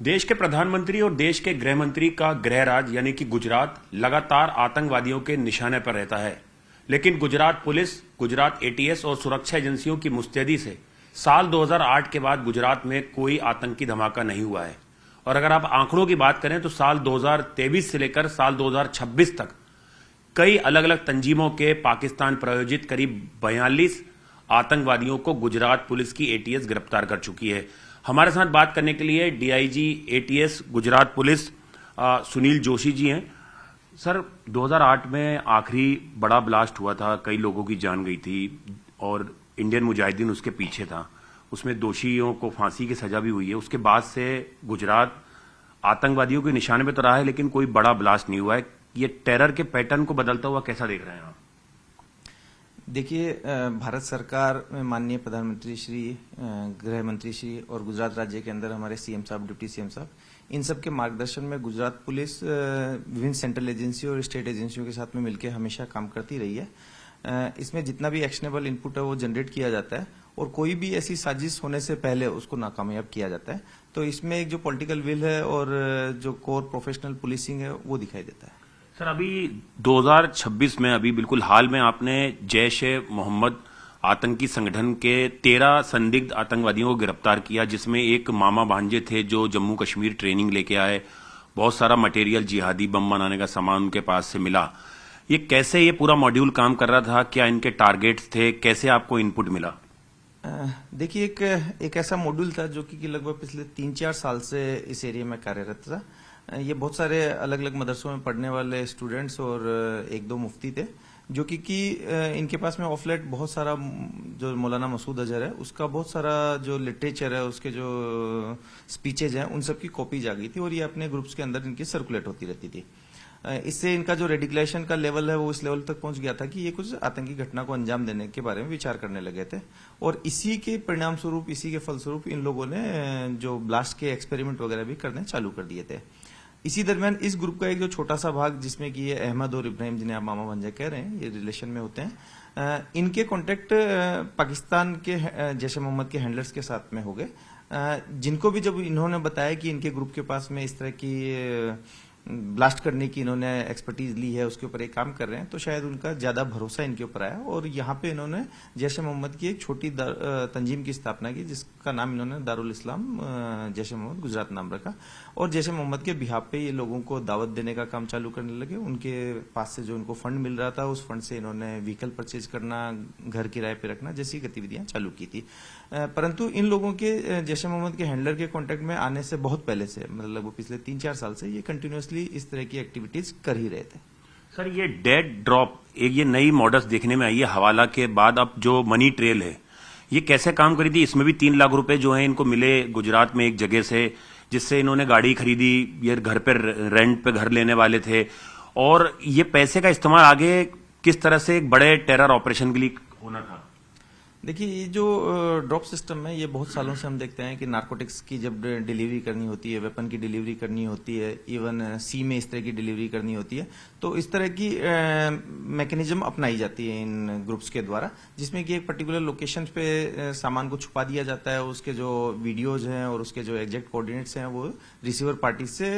देश के प्रधानमंत्री और देश के गृह मंत्री का गृह राज्य यानी कि गुजरात लगातार आतंकवादियों के निशाने पर रहता है। लेकिन गुजरात पुलिस, गुजरात एटीएस और सुरक्षा एजेंसियों की मुस्तैदी से साल 2008 के बाद गुजरात में कोई आतंकी धमाका नहीं हुआ है। और अगर आप आंकड़ों की बात करें तो साल 2023 से लेकर साल 2026 तक कई अलग अलग तंजीमों के पाकिस्तान प्रायोजित करीब 42 आतंकवादियों को गुजरात पुलिस की एटीएस गिरफ्तार कर चुकी है। हमारे साथ बात करने के लिए DIG ATS Gujarat police Sunil Joshi ji हैं। सर, 2008 में आखिरी बड़ा ब्लास्ट हुआ था, कई लोगों की जान गई थी और इंडियन मुजाहिदीन उसके पीछे था। उसमें दोषियों को फांसी की सजा भी हुई है। उसके बाद से गुजरात आतंकवादियों के निशाने पर तो रहा है, लेकिन कोई बड़ा ब्लास्ट नहीं हुआ है। ये टेरर के पैटर्न को बदलता हुआ कैसा देख रहे हैं आप? देखिए, भारत सरकार में माननीय प्रधानमंत्री श्री, गृह मंत्री श्री और गुजरात राज्य के अंदर हमारे सीएम साहब, डिप्टी सीएम साहब, इन सब के मार्गदर्शन में गुजरात पुलिस विभिन्न सेंट्रल एजेंसी और स्टेट एजेंसियों के साथ में मिलकर हमेशा काम करती रही है। इसमें जितना भी एक्शनेबल इनपुट है वो जनरेट किया जाता है और कोई भी ऐसी साजिश होने से पहले उसको नाकामयाब किया जाता है। तो इसमें एक जो पॉलिटिकल विल है और जो कोर प्रोफेशनल पुलिसिंग है वो दिखाई देता है। सर, अभी 2026 में अभी बिल्कुल हाल में आपने जैश ए मोहम्मद आतंकी संगठन के 13 संदिग्ध आतंकवादियों को गिरफ्तार किया, जिसमें एक मामा भांजे थे जो जम्मू कश्मीर ट्रेनिंग लेके आए। बहुत सारा मटेरियल, जिहादी बम बनाने का सामान उनके पास से मिला। ये कैसे ये पूरा मॉड्यूल काम कर रहा था? क्या इनके टारगेट्स थे? कैसे आपको इनपुट मिला? देखिए, एक ऐसा मॉड्यूल था जो कि लगभग पिछले 3-4 साल से इस एरिया में कार्यरत था। ये बहुत सारे अलग अलग मदरसों में पढ़ने वाले स्टूडेंट्स और 1-2 मुफ्ती थे जो कि इनके पास में ऑफलेट बहुत सारा, जो मौलाना मसूद अजहर है उसका बहुत सारा जो लिटरेचर है, उसके जो स्पीचेज हैं, उन सब की कॉपीज आ गई थी और ये अपने ग्रुप्स के अंदर इनकी सर्कुलेट होती रहती थी। इससे इनका जो रेडिकुलेशन का लेवल है वो इस लेवल तक पहुंच गया था कि ये कुछ आतंकी घटना को अंजाम देने के बारे में विचार करने लगे थे। और इसी के परिणाम स्वरूप, इसी के फलस्वरूप इन लोगों ने जो ब्लास्ट के एक्सपेरिमेंट वगैरह भी करने चालू कर दिए थे। इसी दरमियान इस ग्रुप का एक जो छोटा सा भाग, जिसमें कि ये अहमद और इब्राहिम, जिन्हें आप मामा भांजा कह रहे हैं, ये रिलेशन में होते हैं, इनके कॉन्टेक्ट पाकिस्तान के जैश ए मोहम्मद के हैंडलर्स के साथ में हो गए, जिनको भी जब इन्होंने बताया कि इनके ग्रुप के पास में इस तरह की ब्लास्ट करने की इन्होंने एक्सपर्टीज ली है, उसके ऊपर एक काम कर रहे हैं, तो शायद उनका ज्यादा भरोसा इनके ऊपर आया और यहाँ पे इन्होंने जैश ए मोहम्मद की एक छोटी तंजीम की स्थापना की, जिसका नाम इन्होंने दारुल इस्लाम जैश ए मोहम्मद गुजरात नाम रखा। और जैश ए मोहम्मद के बिहाफ पे ये लोगों को दावत देने का काम चालू करने लगे। उनके पास से जो इनको फंड मिल रहा था, उस फंड से इन्होंने व्हीकल परचेज करना, घर किराए पे रखना जैसी गतिविधियां चालू की थी। परंतु इन लोगों के जैश ए मोहम्मद के हैंडलर के कॉन्टेक्ट में आने से बहुत पहले से, मतलब वो पिछले 3-4 साल से ये कंटिन्यूसली इस तरह की एक्टिविटीज कर ही रहे थे। सर, ये डेड ड्रॉप, एक ये नई मॉडल्स देखने में आई है हवाला के बाद। अब जो मनी ट्रेल है, ये कैसे काम करी थी? इसमें भी 3 लाख रुपए जो हैं इनको मिले गुजरात में एक जगह से, जिससे इन्होंने गाड़ी खरीदी, ये घर पे रेंट पे घर लेने वाले थे। और ये पैसे का इस्तेमाल आगे किस तरह से एक बड़े टेरर ऑपरेशन के लिए होना था? देखिए, ये जो ड्रॉप सिस्टम है, ये बहुत सालों से हम देखते हैं कि नारकोटिक्स की जब डिलीवरी करनी होती है, वेपन की डिलीवरी करनी होती है, इवन सी में इस तरह की डिलीवरी करनी होती है, तो इस तरह की मैकेनिज्म अपनाई जाती है इन ग्रुप्स के द्वारा, जिसमें कि एक पर्टिकुलर लोकेशन पे सामान को छुपा दिया जाता है। उसके जो वीडियोज हैं और उसके जो एग्जैक्ट कोऑर्डिनेट्स हैं वो रिसीवर पार्टी से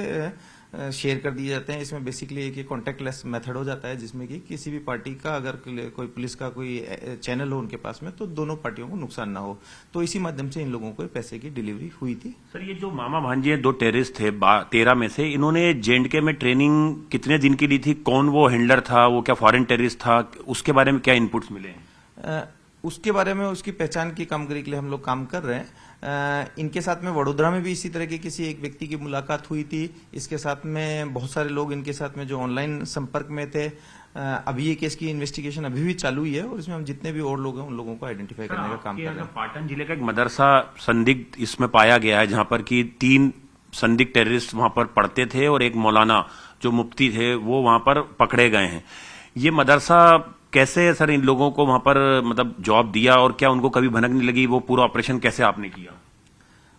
शेयर कर दिए जाते हैं। इसमें बेसिकली एक कॉन्टेक्टलेस मेथड हो जाता है, जिसमें कि किसी भी पार्टी का, अगर कोई पुलिस का कोई चैनल हो उनके पास में, तो दोनों पार्टियों को नुकसान ना हो। तो इसी माध्यम से इन लोगों को पैसे की डिलीवरी हुई थी। सर, ये जो मामा भांजे 2 टेररिस्ट थे 13 में से, इन्होंने जेएंडके में ट्रेनिंग कितने दिन की ली थी? कौन वो हैंडलर था? वो क्या फॉरेन टेररिस्ट था? उसके बारे में क्या इनपुट्स मिले हैं? उसके बारे में, उसकी पहचान की कामगिरी के लिए हम लोग काम कर रहे हैं। इनके साथ में वडोदरा में भी इसी तरह के किसी एक व्यक्ति की मुलाकात हुई थी। इसके साथ में बहुत सारे लोग इनके साथ में जो ऑनलाइन संपर्क में थे। अभी ये केस की इन्वेस्टिगेशन अभी भी चालू ही है और इसमें हम जितने भी और लोग हैं उन लोगों को आइडेंटिफाई करने का काम कर रहे हैं। पाटन जिले का एक मदरसा संदिग्ध इसमें पाया गया है, जहां पर कि 3 संदिग्ध टेररिस्ट वहां पर पढ़ते थे और एक मौलाना जो मुफ्ती थे वो वहां पर पकड़े गए हैं। ये मदरसा कैसे सर इन लोगों को वहां पर मतलब जॉब दिया और क्या उनको कभी भनक नहीं लगी? वो पूरा ऑपरेशन कैसे आपने किया?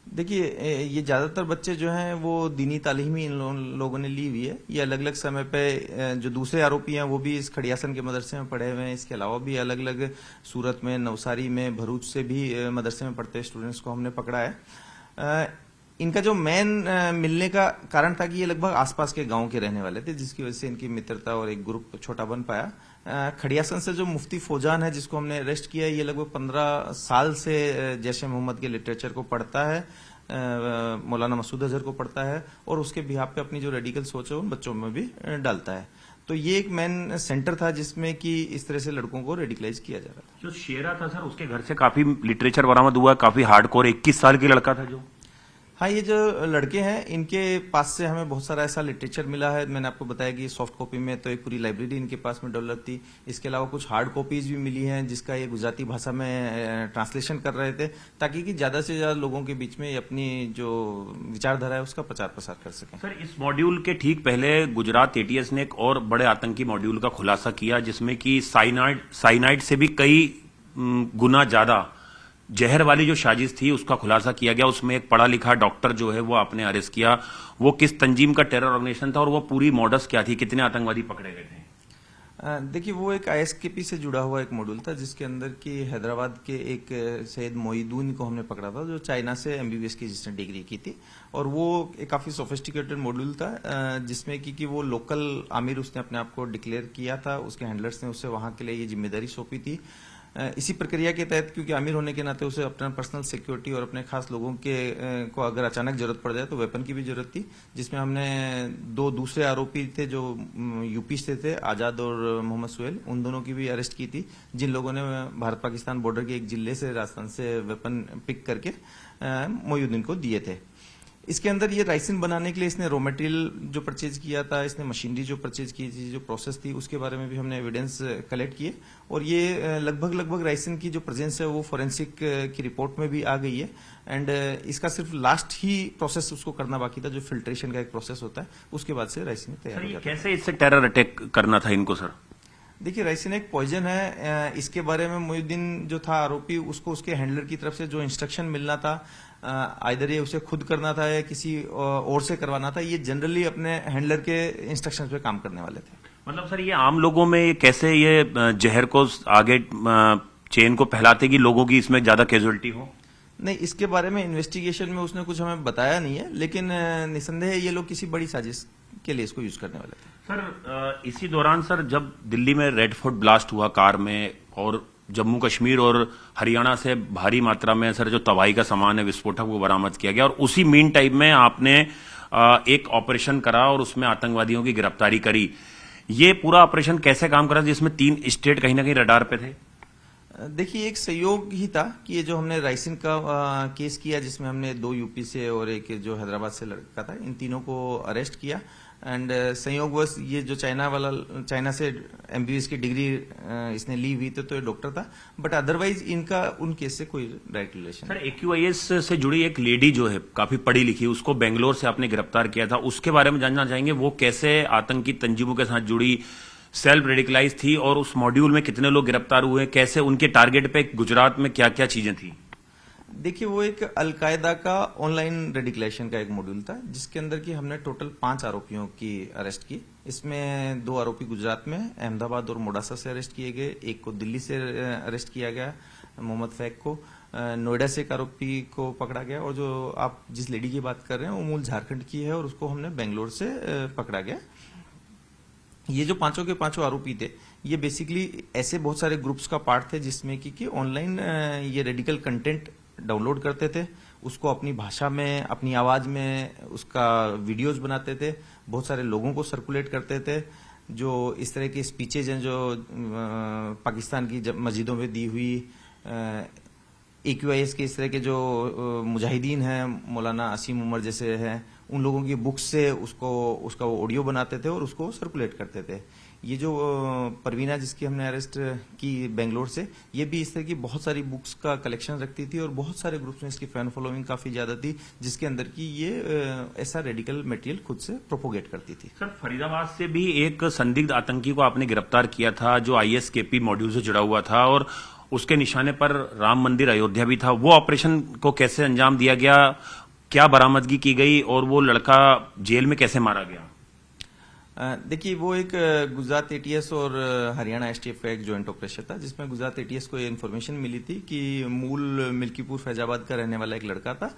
देखिए, ये ज्यादातर बच्चे जो हैं वो दीनी तालीम ही इन लोगों ने ली हुई है। ये अलग अलग समय पे, जो दूसरे आरोपी हैं वो भी इस खड़ियासन के मदरसे में पढ़े हुए हैं। इसके अलावा भी अलग अलग सूरत में, नवसारी में, भरूच से भी मदरसे में पढ़ते स्टूडेंट्स को हमने पकड़ा है। इनका जो मेन मिलने का कारण था कि ये लगभग आसपास के गांव के रहने वाले थे, जिसकी वजह से इनकी मित्रता और एक ग्रुप छोटा बन पाया। खड़ियासन से जो मुफ्ती फौजान है, जिसको हमने अरेस्ट किया, ये लगभग 15 साल से जैश ए मोहम्मद के लिटरेचर को पढ़ता है, मौलाना मसूद अजहर को पढ़ता है और उसके बिहाफ पे अपनी जो रेडिकल सोच है उन बच्चों में भी डालता है। तो ये एक मेन सेंटर था जिसमें कि इस तरह से लड़कों को रेडिकलाइज किया जा रहा था। जो शेरा था सर, उसके घर से काफी लिटरेचर बरामद हुआ, काफी हार्डकोर 21 साल की लड़का था जो। हाँ, ये जो लड़के हैं इनके पास से हमें बहुत सारा ऐसा लिटरेचर मिला है। मैंने आपको बताया कि सॉफ्ट कॉपी में तो एक पूरी लाइब्रेरी इनके पास में डेवलप थी। इसके अलावा कुछ हार्ड कॉपीज भी मिली हैं जिसका ये गुजराती भाषा में ट्रांसलेशन कर रहे थे, ताकि कि ज्यादा से ज्यादा लोगों के बीच में अपनी जो विचारधारा है उसका प्रचार प्रसार कर सकें। सर, इस मॉड्यूल के ठीक पहले गुजरात एटीएस ने एक और बड़े आतंकी मॉड्यूल का खुलासा किया, जिसमें कि साइनाइड से भी कई गुना ज्यादा जहर वाली जो साजिश थी उसका खुलासा किया गया। उसमें एक पढ़ा लिखा डॉक्टर जो है वो आपने अरेस्ट किया। वो किस तंजीम का टेरर ऑर्गेनाइजेशन था और वो पूरी मॉडस क्या थी, कितने आतंकवादी पकड़े गए थे? देखिए, वो एक आईएसकेपी से जुड़ा हुआ एक मॉड्यूल था, जिसके अंदर की हैदराबाद के एक सैयद मोइदून को हमने पकड़ा था, जो चाइना से एमबीबीएस की जिसने डिग्री की थी। और वो एक काफी सोफिस्टिकेटेड मॉड्यूल था, जिसमें कि वो लोकल आमिर उसने अपने आप को डिक्लेयर किया था, उसके हैंडलर्स ने उसे वहां के लिए ये जिम्मेदारी सौंपी थी। इसी प्रक्रिया के तहत, क्योंकि आमिर होने के नाते उसे अपना पर्सनल सिक्योरिटी और अपने खास लोगों के को अगर अचानक जरूरत पड़ जाए तो वेपन की भी जरूरत थी, जिसमें हमने 2 दूसरे आरोपी थे जो यूपी से थे, आजाद और मोहम्मद सुहेल, उन दोनों की भी अरेस्ट की थी, जिन लोगों ने भारत पाकिस्तान बॉर्डर के एक जिले से, राजस्थान से वेपन पिक करके मोइनुद्दीन को दिए थे। इसके अंदर ये राइसिन बनाने के लिए इसने रॉ मटेरियल जो परचेज किया था, इसने मशीनरी जो परचेज की थी, जो प्रोसेस थी, उसके बारे में भी हमने एविडेंस कलेक्ट किए। और ये लगभग राइसिन की जो प्रेजेंस है वो फोरेंसिक की रिपोर्ट में भी आ गई है। एंड इसका सिर्फ लास्ट ही प्रोसेस उसको करना बाकी था, जो फिल्ट्रेशन का एक प्रोसेस होता है, उसके बाद से राइसिन तैयार हो जाता है। कैसे इससे टेरर अटैक करना था इनको सर? देखिए, राइसिन एक पॉइजन है। इसके बारे में मोइनुद्दीन जो था आरोपी, उसको उसके हैंडलर की तरफ से जो इंस्ट्रक्शन मिलना था, आइदर ये उसे खुद करना था या किसी और से करवाना था, ये जनरली अपने हैंडलर के इंस्ट्रक्शंस पे काम करने वाले थे। मतलब सर, ये आम लोगों में कैसे ये जहर को आगे चेन को फैलाते कि लोगों की इसमें ज्यादा कैजुअलिटी हो? नहीं, इसके बारे में इन्वेस्टिगेशन में उसने कुछ हमें बताया नहीं है, लेकिन निसंदेह ये लोग किसी बड़ी साजिश के लिए इसको यूज करने वाले थे। सर, इसी दौरान सर, जब दिल्ली में रेड फोर्ट ब्लास्ट हुआ कार में, और जम्मू कश्मीर और हरियाणा से भारी मात्रा में सर जो तबाही का सामान है, विस्फोटक, वो बरामद किया गया, और उसी मीन टाइम में आपने एक ऑपरेशन करा और उसमें आतंकवादियों की गिरफ्तारी करी। ये पूरा ऑपरेशन कैसे काम करा, जिसमें 3 स्टेट कहीं ना कहीं रडार पे थे? देखिए, एक संयोग ही था कि ये जो हमने राइसिन का केस किया, जिसमें हमने 2 यूपी से और एक जो हैदराबाद से लड़का था, इन तीनों को अरेस्ट किया। एंड संयोगवश ये जो चाइना से एमबीबीएस की डिग्री इसने ली हुई थी, तो ये डॉक्टर था, बट अदरवाइज इनका उन केस से कोई डायरेक्ट रिलेशन। सर, एक्यूआईएस से जुड़ी एक लेडी जो है काफी पढ़ी लिखी, उसको बेंगलोर से आपने गिरफ्तार किया था, उसके बारे में जानना चाहेंगे। वो कैसे आतंकी तंजीमों के साथ जुड़ी, सेल्फ रेडिकलाइज थी, और उस मॉड्यूल में कितने लोग गिरफ्तार हुए, कैसे उनके टारगेट पे गुजरात में क्या क्या चीजें थी? देखिए, वो एक अलकायदा का ऑनलाइन रेडिकलाइजेशन का एक मॉड्यूल था, जिसके अंदर की हमने टोटल 5 आरोपियों की अरेस्ट की। इसमें 2 आरोपी गुजरात में अहमदाबाद और मोडासा से अरेस्ट किए गए, एक को दिल्ली से अरेस्ट किया गया, मोहम्मद फैक को। नोएडा से एक आरोपी को पकड़ा गया, और जो आप जिस लेडी की बात कर रहे हैं वो मूल झारखंड की है, और उसको हमने बेंगलोर से पकड़ा गया। ये जो पांचों के पांचों आरोपी थे, ये बेसिकली ऐसे बहुत सारे ग्रुप्स का पार्ट थे जिसमें कि ऑनलाइन ये रेडिकल कंटेंट डाउनलोड करते थे, उसको अपनी भाषा में, अपनी आवाज में उसका वीडियोज बनाते थे, बहुत सारे लोगों को सर्कुलेट करते थे। जो इस तरह की स्पीचेज हैं जो पाकिस्तान की मस्जिदों में दी हुई, एक्यूआईएस के इस तरह के जो मुजाहिदीन हैं, मौलाना असीम उमर जैसे हैं, उन लोगों की बुक्स से उसका वो ऑडियो बनाते थे और उसको सर्कुलेट करते थे। ये जो परवीना जिसकी हमने अरेस्ट की बेंगलोर से, ये भी इस तरह की बहुत सारी बुक्स का कलेक्शन रखती थी, और बहुत सारे ग्रुप्स में इसकी फैन फॉलोइंग काफी ज्यादा थी, जिसके अंदर की ये ऐसा रेडिकल मटेरियल खुद से प्रोपोगेट करती थी। सर, फरीदाबाद से भी एक संदिग्ध आतंकी को आपने गिरफ्तार किया था, जो आईएसकेपी मॉड्यूल से जुड़ा हुआ था, और उसके निशाने पर राम मंदिर अयोध्या भी था। वो ऑपरेशन को कैसे अंजाम दिया गया, क्या बरामदगी की गई, और वो लड़का जेल में कैसे मारा गया? देखिए वो एक गुजरात एटीएस और हरियाणा एसटीएफ का एक जॉइंट ऑपरेशन था, जिसमें गुजरात एटीएस को ये इन्फॉर्मेशन मिली थी कि मूल मिल्कीपुर फैजाबाद का रहने वाला एक लड़का था,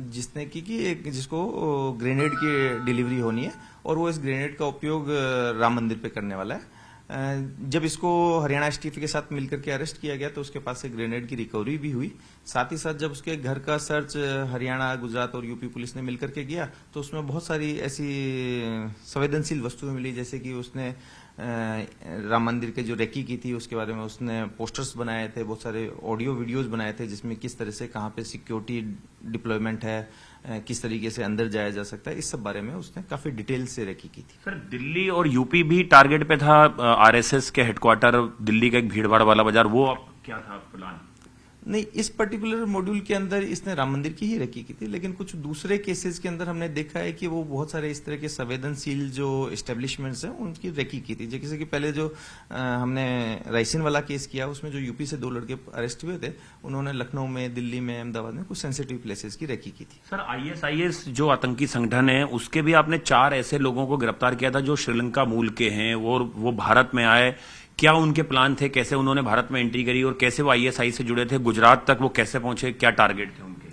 जिसने कि एक जिसको ग्रेनेड की डिलीवरी होनी है और वो इस ग्रेनेड का उपयोग राम मंदिर पे करने वाला है। जब इसको हरियाणा एसटीएफ के साथ मिलकर के अरेस्ट किया गया तो उसके पास से ग्रेनेड की रिकवरी भी हुई। साथ ही साथ जब उसके घर का सर्च हरियाणा, गुजरात और यूपी पुलिस ने मिलकर के किया तो उसमें बहुत सारी ऐसी संवेदनशील वस्तुएं मिली, जैसे कि उसने राम मंदिर के जो रेकी की थी उसके बारे में उसने पोस्टर्स बनाए थे, बहुत सारे ऑडियो वीडियोस बनाए थे जिसमें किस तरह से कहाँ पे सिक्योरिटी डिप्लॉयमेंट है, किस तरीके से अंदर जाया जा सकता है, इस सब बारे में उसने काफी डिटेल से रेकी की थी। सर दिल्ली और यूपी भी टारगेट पे था, आरएसएस के हेडक्वार्टर दिल्ली का एक भीड़भाड़ वाला बाजार, वो अब क्या था प्लान? नहीं, इस पर्टिकुलर मॉड्यूल के अंदर इसने राम मंदिर की ही रेकी की थी, लेकिन कुछ दूसरे केसेस के अंदर हमने देखा है कि वो बहुत सारे इस तरह के संवेदनशील जो एस्टेब्लिशमेंट्स हैं उनकी रेकी की थी। जैसे कि पहले जो हमने रायसीन वाला केस किया उसमें जो यूपी से 2 लड़के अरेस्ट हुए थे, उन्होंने लखनऊ में, दिल्ली में, अहमदाबाद में कुछ सेंसिटिव प्लेसेस की रेकी की थी। सर आईएसआईएस जो आतंकी संगठन है उसके भी आपने 4 ऐसे लोगों को गिरफ्तार किया था जो श्रीलंका मूल के हैं, वो भारत में आए, क्या उनके प्लान थे, कैसे उन्होंने भारत में एंट्री करी और कैसे वो आईएसआई से जुड़े थे, गुजरात तक वो कैसे पहुंचे, क्या टारगेट थे उनके?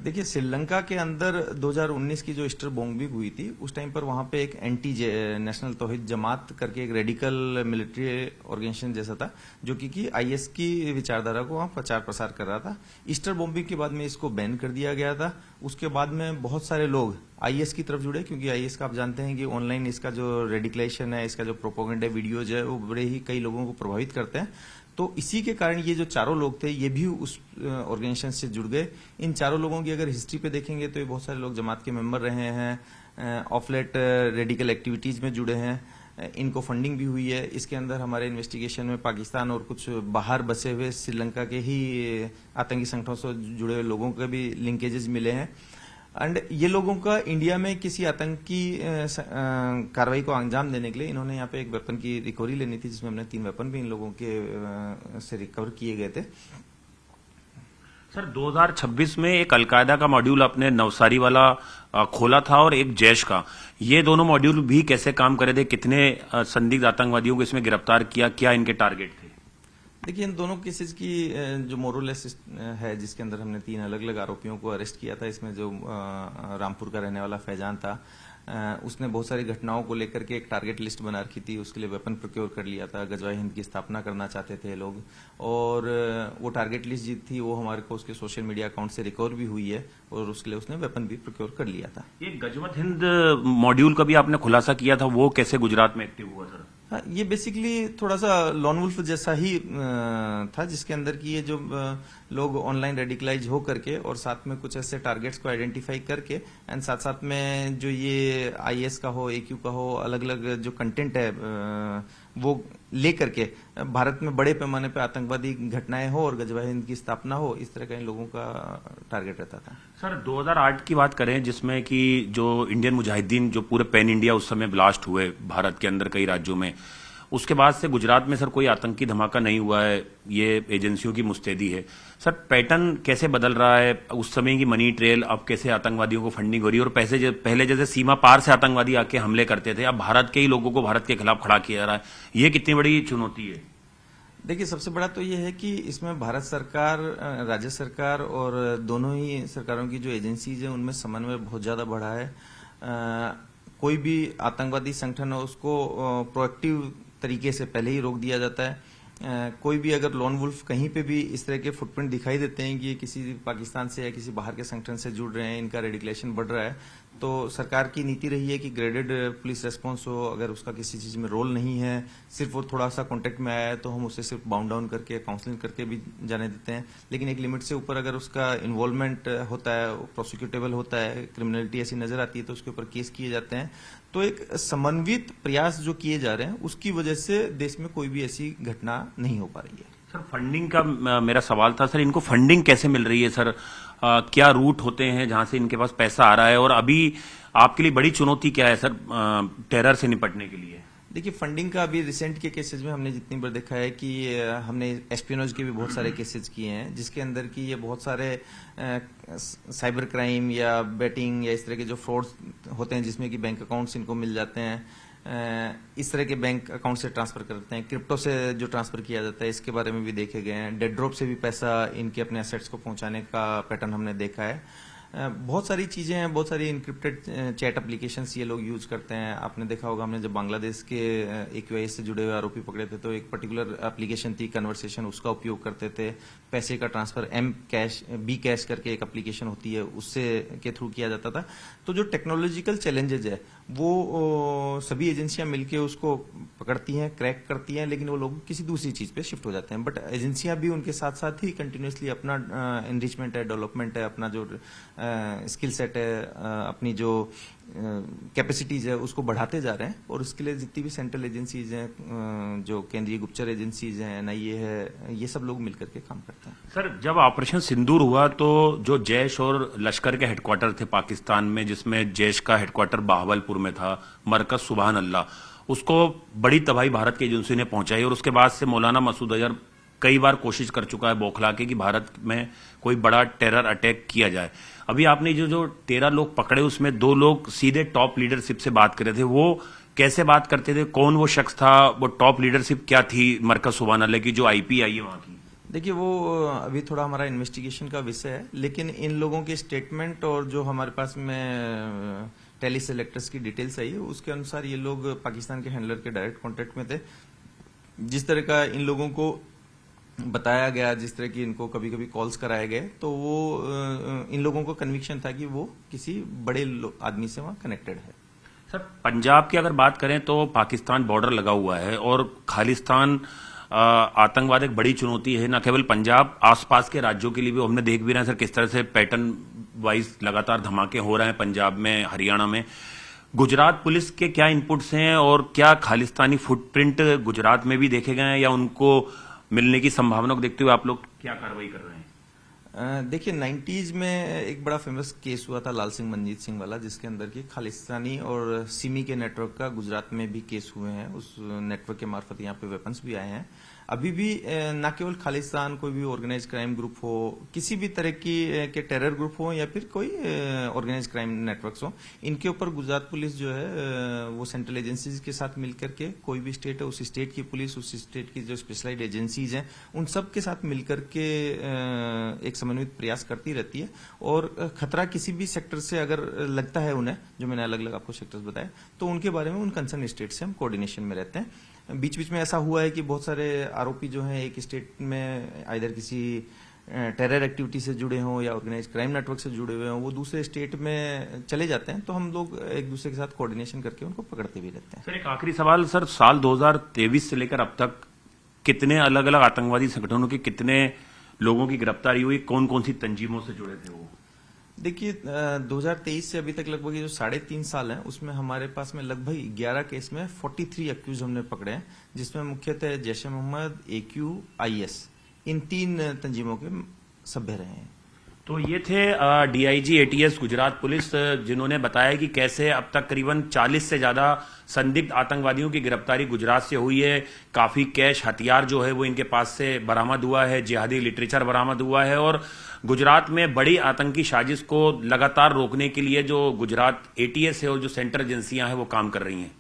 देखिए, श्रीलंका के अंदर 2019 की जो ईस्टर बॉम्बिंग हुई थी उस टाइम पर वहां पे एक एंटी नेशनल तौहीद जमात करके एक रेडिकल मिलिट्री ऑर्गेनाइजेशन जैसा था जो कि आईएस की विचारधारा को वहां प्रचार प्रसार कर रहा था। ईस्टर बॉम्बिंग के बाद में इसको बैन कर दिया गया था। उसके बाद में बहुत सारे लोग आईएस की तरफ जुड़े, क्योंकि आईएस का आप जानते हैं कि ऑनलाइन इसका जो रेडिकलाइजेशन है, इसका जो प्रोपोगेंडा वीडियोज है वो बड़े ही कई लोगों को प्रभावित करते हैं। तो इसी के कारण ये जो चारों लोग थे ये भी उस ऑर्गेनाइजेशन से जुड़ गए। इन चारों लोगों की अगर हिस्ट्री पे देखेंगे तो ये बहुत सारे लोग जमात के मेंबर रहे हैं, ऑफलेट रेडिकल एक्टिविटीज में जुड़े हैं, इनको फंडिंग भी हुई है। इसके अंदर हमारे इन्वेस्टिगेशन में पाकिस्तान और कुछ बाहर बसे हुए श्रीलंका के ही आतंकी संगठनों से जुड़े हुए लोगों के भी लिंकेजेस मिले हैं। एंड ये लोगों का इंडिया में किसी आतंकी कार्रवाई को अंजाम देने के लिए इन्होंने यहाँ पे एक वेपन की रिकवरी लेनी थी, जिसमें हमने 3 वेपन भी इन लोगों के से रिकवर किए गए थे। सर 2026 में एक अलकायदा का मॉड्यूल आपने नवसारी वाला खोला था और एक जैश का, ये दोनों मॉड्यूल भी कैसे काम करे थे, कितने संदिग्ध आतंकवादियों को इसमें गिरफ्तार किया, क्या इनके टारगेट थे? देखिए, इन दोनों केसेस की जो मोरलेस है, जिसके अंदर हमने 3 अलग अलग आरोपियों को अरेस्ट किया था। इसमें जो रामपुर का रहने वाला फैजान था, उसने बहुत सारी घटनाओं को लेकर के एक टारगेट लिस्ट बना रखी थी, उसके लिए वेपन प्रोक्योर कर लिया था, गजवाए हिंद की स्थापना करना चाहते थे लोग, और वो टारगेट लिस्ट जी थी वो हमारे को उसके सोशल मीडिया अकाउंट से रिकवर भी हुई है और उसके लिए उसने वेपन भी प्रोक्योर कर लिया था। ये गजवत हिंद मॉड्यूल का भी आपने खुलासा किया था, वो कैसे गुजरात में एक्टिव हुआ सर? हाँ, ये बेसिकली थोड़ा सा लॉन वुल्फ जैसा ही था, जिसके अंदर की ये जो लोग ऑनलाइन रेडिकलाइज हो करके और साथ में कुछ ऐसे टारगेट्स को आइडेंटिफाई करके एंड साथ साथ में जो ये आईएस का हो, एक्यू का हो, अलग अलग जो कंटेंट है वो ले करके भारत में बड़े पैमाने पे आतंकवादी घटनाएं हो और गजवा हिंद की स्थापना हो, इस तरह का इन लोगों का टारगेट रहता था। सर 2008 की बात करें, जिसमें कि जो इंडियन मुजाहिदीन जो पूरे पैन इंडिया उस समय ब्लास्ट हुए भारत के अंदर कई राज्यों में, उसके बाद से गुजरात में सर कोई आतंकी धमाका नहीं हुआ है, ये एजेंसियों की मुस्तैदी है। सर पैटर्न कैसे बदल रहा है, उस समय की मनी ट्रेल, अब कैसे आतंकवादियों को फंडिंग हो रही है, और पहले जैसे सीमा पार से आतंकवादी आके हमले करते थे, अब भारत के ही लोगों को भारत के खिलाफ खड़ा किया जा रहा है, ये कितनी बड़ी चुनौती है? देखिए, सबसे बड़ा तो ये है कि इसमें भारत सरकार, राज्य सरकार और दोनों ही सरकारों की जो एजेंसीज है उनमें समन्वय बहुत ज्यादा बढ़ा है। कोई भी आतंकवादी संगठन है उसको प्रोएक्टिव तरीके से पहले ही रोक दिया जाता है। कोई भी अगर लॉन वुल्फ कहीं पे भी इस तरह के फुटप्रिंट दिखाई देते हैं कि ये किसी पाकिस्तान से या किसी बाहर के संगठन से जुड़ रहे हैं, इनका रेडिकुलेशन बढ़ रहा है, तो सरकार की नीति रही है कि ग्रेडेड पुलिस रेस्पॉन्स हो। अगर उसका किसी चीज में रोल नहीं है, सिर्फ वो थोड़ा सा कॉन्टेक्ट में आया है, तो हम उसे सिर्फ बाउंड डाउन करके काउंसलिंग करके भी जाने देते हैं। लेकिन एक लिमिट से ऊपर अगर उसका इन्वॉल्वमेंट होता है, प्रोसिक्यूटेबल होता है, क्रिमिनलिटी ऐसी नजर आती है, तो उसके ऊपर केस किए जाते हैं। तो एक समन्वित प्रयास जो किए जा रहे हैं उसकी वजह से देश में कोई भी ऐसी घटना नहीं हो पा रही है। सर फंडिंग का मेरा सवाल था, सर इनको फंडिंग कैसे मिल रही है सर? क्या रूट होते हैं जहां से इनके पास पैसा आ रहा है, और अभी आपके लिए बड़ी चुनौती क्या है सर टेरर से निपटने के लिए? देखिए, फंडिंग का अभी रिसेंट के केसेस में हमने जितनी बार देखा है कि हमने एस्पियोनेज के भी बहुत सारे केसेस किए हैं, जिसके अंदर की ये बहुत सारे साइबर क्राइम या बेटिंग या इस तरह के जो फ्रॉड्स होते हैं, जिसमें कि बैंक अकाउंट्स इनको मिल जाते हैं, इस तरह के बैंक अकाउंट से ट्रांसफर करते हैं, क्रिप्टो से जो ट्रांसफर किया जाता है, इसके बारे में भी देखे गए हैं। डेड ड्रॉप से भी पैसा इनके अपने एसेट्स को पहुंचाने का पैटर्न हमने देखा है। बहुत सारी चीजें हैं, बहुत सारी इनक्रिप्टेड चैट एप्लीकेशंस ये लोग यूज करते हैं। आपने देखा होगा, हमने जब बांग्लादेश के AQIS से जुड़े हुए आरोपी पकड़े थे, तो एक पर्टिकुलर एप्लीकेशन थी कन्वर्सेशन, उसका उपयोग करते थे। पैसे का ट्रांसफर B कैश करके एक एप्लीकेशन होती है, उससे के थ्रू किया जाता था। तो जो टेक्नोलॉजिकल चैलेंजेज है वो सभी एजेंसियां मिलकर उसको पकड़ती हैं, क्रैक करती हैं, लेकिन वो लोग किसी दूसरी चीज पे शिफ्ट हो जाते हैं। बट एजेंसियां भी उनके साथ साथ ही कंटिन्यूसली अपना एनरिचमेंट है, डेवलपमेंट है, अपना जो स्किल सेट है, अपनी जो कैपेसिटीज है, उसको बढ़ाते जा रहे हैं। और उसके लिए जितनी भी सेंट्रल एजेंसीज हैं, जो केंद्रीय गुप्तचर एजेंसीज हैं, NIA है, ये सब लोग मिलकर के काम करते हैं। सर, जब ऑपरेशन सिंदूर हुआ तो जो जैश और लश्कर के हेडक्वार्टर थे पाकिस्तान में, जिसमें जैश का हेडक्वार्टर बहावलपुर में था, मरकज सुबहान अल्लाह, उसको बड़ी तबाही भारत की एजेंसी ने पहुंचाई। और उसके बाद से मौलाना मसूद अजहर कई बार कोशिश कर चुका है बौखला के कि भारत में कोई बड़ा टेरर अटैक किया जाए। अभी आपने जो 13 लोग पकड़े, उसमें 2 लोग सीधे टॉप लीडरशिप से बात कर रहे थे। वो कैसे बात करते थे? कौन वो शख्स था? वो टॉप लीडरशिप क्या थी मरकज सुबहान अल्लाह की, जो IP आई है वहां की? देखिए, वो अभी थोड़ा हमारा इन्वेस्टिगेशन का विषय है, लेकिन इन लोगों के स्टेटमेंट और जो हमारे पास में टेली सेलेक्टर्स की डिटेल्स आई है, उसके अनुसार ये लोग पाकिस्तान के हैंडलर के डायरेक्ट कांटेक्ट में थे। जिस तरह का इन लोगों को बताया गया, जिस तरह की इनको कभी कभी कॉल्स कराए गए, तो वो इन लोगों को कन्विक्शन था कि वो किसी बड़े आदमी से वहां कनेक्टेड है। सर, पंजाब की अगर बात करें तो पाकिस्तान बॉर्डर लगा हुआ है और खालिस्तान आतंकवाद एक बड़ी चुनौती है, न केवल पंजाब, आसपास के राज्यों के लिए भी। हमने देख भी रहे हैं सर किस तरह से पैटर्न वाइज लगातार धमाके हो रहे हैं पंजाब में, हरियाणा में। गुजरात पुलिस के क्या इनपुट्स हैं और क्या खालिस्तानी फुटप्रिंट गुजरात में भी देखे गए हैं, या उनको मिलने की संभावना को देखते हुए आप लोग क्या कार्रवाई कर रहे हैं? देखिए, 90s में एक बड़ा फेमस केस हुआ था लाल सिंह मंजीत सिंह वाला, जिसके अंदर की खालिस्तानी और सिमी के नेटवर्क का गुजरात में भी केस हुए हैं। उस नेटवर्क के मार्फत यहाँ पे वेपन्स भी आए हैं। अभी भी न केवल खालिस्तान, कोई भी ऑर्गेनाइज क्राइम ग्रुप हो, किसी भी तरह की के टेरर ग्रुप हो या फिर कोई ऑर्गेनाइज क्राइम नेटवर्क्स हो, इनके ऊपर गुजरात पुलिस जो है वो सेंट्रल एजेंसीज के साथ मिलकर के, कोई भी स्टेट है उस स्टेट की पुलिस, उस स्टेट की जो स्पेशलाइज्ड एजेंसीज हैं, उन सब के साथ मिलकर के एक समन्वित प्रयास करती रहती है। और खतरा किसी भी सेक्टर से अगर लगता है उन्हें, जो मैंने अलग अलग आपको सेक्टर्स बताए, तो उनके बारे में उन कंसर्न स्टेट से हम कोऑर्डिनेशन में रहते हैं। बीच बीच में ऐसा हुआ है कि बहुत सारे आरोपी जो हैं एक स्टेट में आइदर किसी टेरर एक्टिविटी से जुड़े हों या ऑर्गेनाइज क्राइम नेटवर्क से जुड़े हुए हों, वो दूसरे स्टेट में चले जाते हैं, तो हम लोग एक दूसरे के साथ कोऑर्डिनेशन करके उनको पकड़ते भी रहते हैं। सर, एक आखिरी सवाल सर, साल 2023 से लेकर अब तक कितने अलग अलग आतंकवादी संगठनों के कितने लोगों की गिरफ्तारी हुई? कौन कौन सी तंजीमों से जुड़े थे वो? देखिए, 2023 से अभी तक लगभग ये जो 3.5 साल हैं, उसमें हमारे पास में लगभग 11 केस में 43 एक्यूज हमने पकड़े हैं, जिसमें मुख्यतः जैश ए मोहम्मद, AQIS, इन 3 तंजीमों के सभ्य रहे हैं। तो ये थे DIG ATS गुजरात पुलिस, जिन्होंने बताया कि कैसे अब तक करीबन 40 से ज्यादा संदिग्ध आतंकवादियों की गिरफ्तारी गुजरात से हुई है। काफी कैश, हथियार जो है वो इनके पास से बरामद हुआ है, जिहादी लिटरेचर बरामद हुआ है, और गुजरात में बड़ी आतंकी साजिश को लगातार रोकने के लिए जो गुजरात ATS है और जो सेंट्रल एजेंसियां हैं वो काम कर रही हैं।